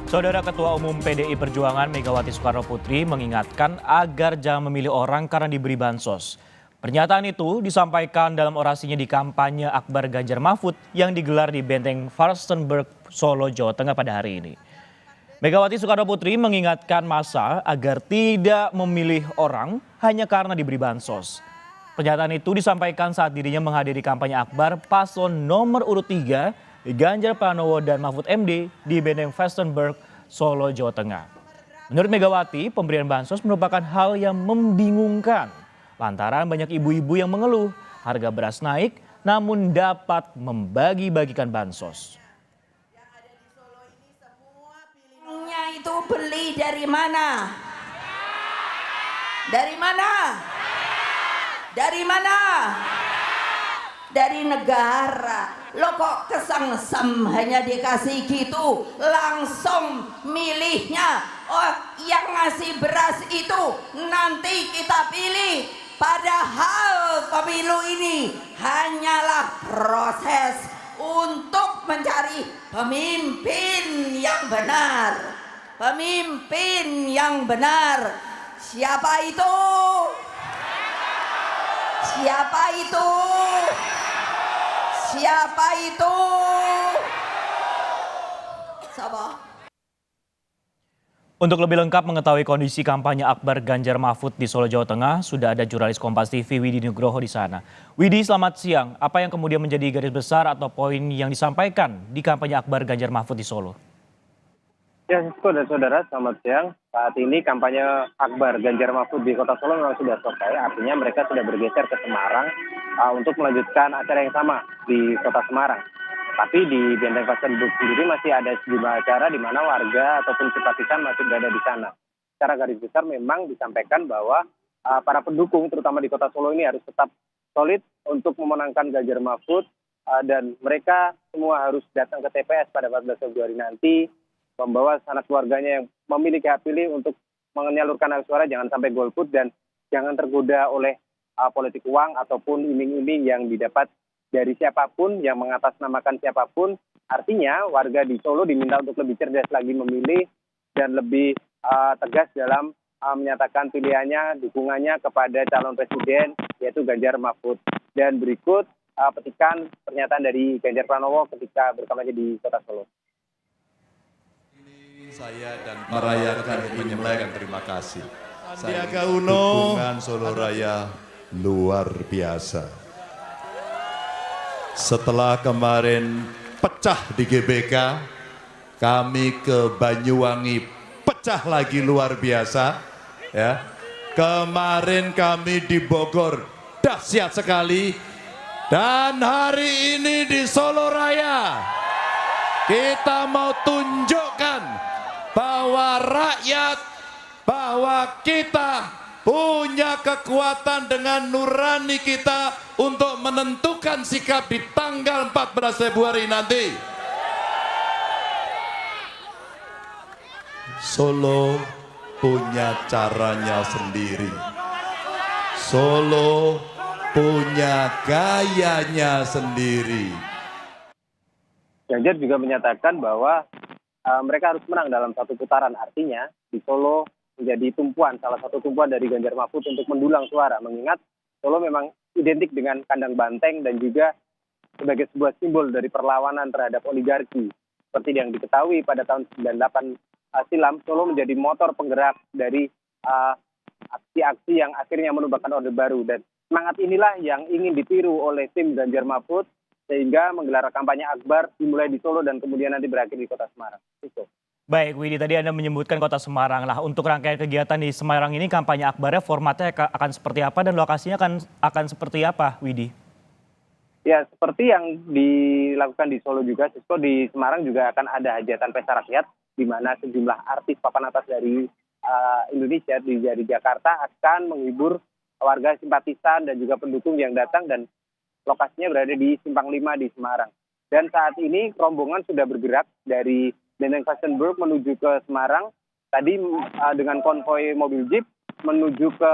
Saudara Ketua Umum PDI Perjuangan Megawati Soekarno Putri mengingatkan agar jangan memilih orang karena diberi bansos. Pernyataan itu disampaikan dalam orasinya di kampanye Akbar Ganjar Mahfud yang digelar di Benteng Farstenberg, Solo, Jawa Tengah pada hari ini. Megawati Soekarno Putri mengingatkan massa agar tidak memilih orang hanya karena diberi bansos. Pernyataan itu disampaikan saat dirinya menghadiri kampanye Akbar paslon nomor urut 3 Ganjar Pranowo dan Mahfud MD di Benteng Farstenberg, Solo, Jawa Tengah. Menurut Megawati, pemberian bansos merupakan hal yang membingungkan lantaran banyak ibu-ibu yang mengeluh harga beras naik namun dapat membagi-bagikan bansos. Itu beli dari mana? Dari mana? Dari mana? Dari negara. Lo kok kesengsem hanya dikasih gitu, langsung milihnya. Oh, yang ngasih beras itu nanti kita pilih. Padahal pemilu ini hanyalah proses untuk mencari pemimpin yang benar. Pemimpin yang benar. Siapa itu? Siapa itu? Siapa itu? Siapa? Untuk lebih lengkap mengetahui kondisi kampanye Akbar Ganjar Mahfud di Solo, Jawa Tengah, sudah ada jurnalis Kompas TV Widi Nugroho di sana. Widi, selamat siang. Apa yang kemudian menjadi garis besar atau poin yang disampaikan di kampanye Akbar Ganjar Mahfud di Solo? Ya, Sisko dan saudara, selamat siang. Saat ini kampanye Akbar Ganjar Mahfud di Kota Solo memang sudah selesai. Artinya mereka sudah bergeser ke Semarang untuk melanjutkan acara yang sama di Kota Semarang. Tapi di Benteng Farstenberg sendiri masih ada sejumlah acara di mana warga ataupun simpatisan masih berada di sana. Secara garis besar memang disampaikan bahwa para pendukung terutama di Kota Solo ini harus tetap solid untuk memenangkan Ganjar Mahfud dan mereka semua harus datang ke TPS pada 14 Februari nanti, membawa sanak keluarganya yang memiliki hak pilih untuk menyalurkan hak suara, jangan sampai golput dan jangan tergoda oleh politik uang ataupun iming-iming yang didapat dari siapapun yang mengatasnamakan siapapun. Artinya warga di Solo diminta untuk lebih cerdas lagi memilih dan lebih tegas dalam menyatakan pilihannya, dukungannya kepada calon presiden yaitu Ganjar Mahfud. Dan berikut petikan pernyataan dari Ganjar Pranowo ketika berkampanye di Kota Solo. Saya dan merayakan menyampaikan terima kasih. Sandiaga Uno, dukungan Solo Raya luar biasa. Setelah kemarin pecah di GBK, kami ke Banyuwangi pecah lagi luar biasa. Ya, kemarin kami di Bogor dahsyat sekali, dan hari ini di Solo Raya kita mau tunjukkan bahwa rakyat, bahwa kita punya kekuatan dengan nurani kita untuk menentukan sikap di tanggal 14 Februari nanti. Solo punya caranya sendiri. Solo punya gayanya sendiri. Ganjar juga menyatakan bahwa mereka harus menang dalam satu putaran. Artinya di Solo menjadi tumpuan, salah satu tumpuan dari Ganjar Mahfud untuk mendulang suara. Mengingat Solo memang identik dengan kandang banteng dan juga sebagai sebuah simbol dari perlawanan terhadap oligarki. Seperti yang diketahui pada tahun 98 silam, Solo menjadi motor penggerak dari aksi-aksi yang akhirnya menumbangkan Orde Baru. Dan semangat inilah yang ingin ditiru oleh tim Ganjar Mahfud sehingga menggelar kampanye Akbar dimulai di Solo dan kemudian nanti berakhir di Kota Semarang. Itu. Baik, Widi, tadi Anda menyebutkan Kota Semarang. Lah, untuk rangkaian kegiatan di Semarang ini kampanye Akbarnya formatnya akan seperti apa dan lokasinya akan seperti apa, Widi? Ya, seperti yang dilakukan di Solo juga, Sisko, di Semarang juga akan ada hajatan pesta rakyat di mana sejumlah artis papan atas dari Indonesia, dari Jakarta akan menghibur warga simpatisan dan juga pendukung yang datang, dan lokasinya berada di Simpang 5 di Semarang. Dan saat ini rombongan sudah bergerak dari Benteng Farstenberg menuju ke Semarang. Tadi dengan konvoi mobil jeep menuju ke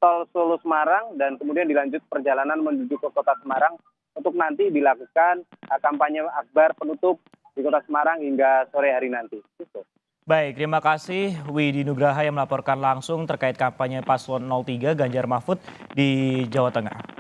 tol Solo Semarang dan kemudian dilanjut perjalanan menuju ke Kota Semarang untuk nanti dilakukan kampanye Akbar penutup di Kota Semarang hingga sore hari nanti. Gitu. Baik, terima kasih Widi Nugraha yang melaporkan langsung terkait kampanye Paslon 03 Ganjar Mahfud di Jawa Tengah.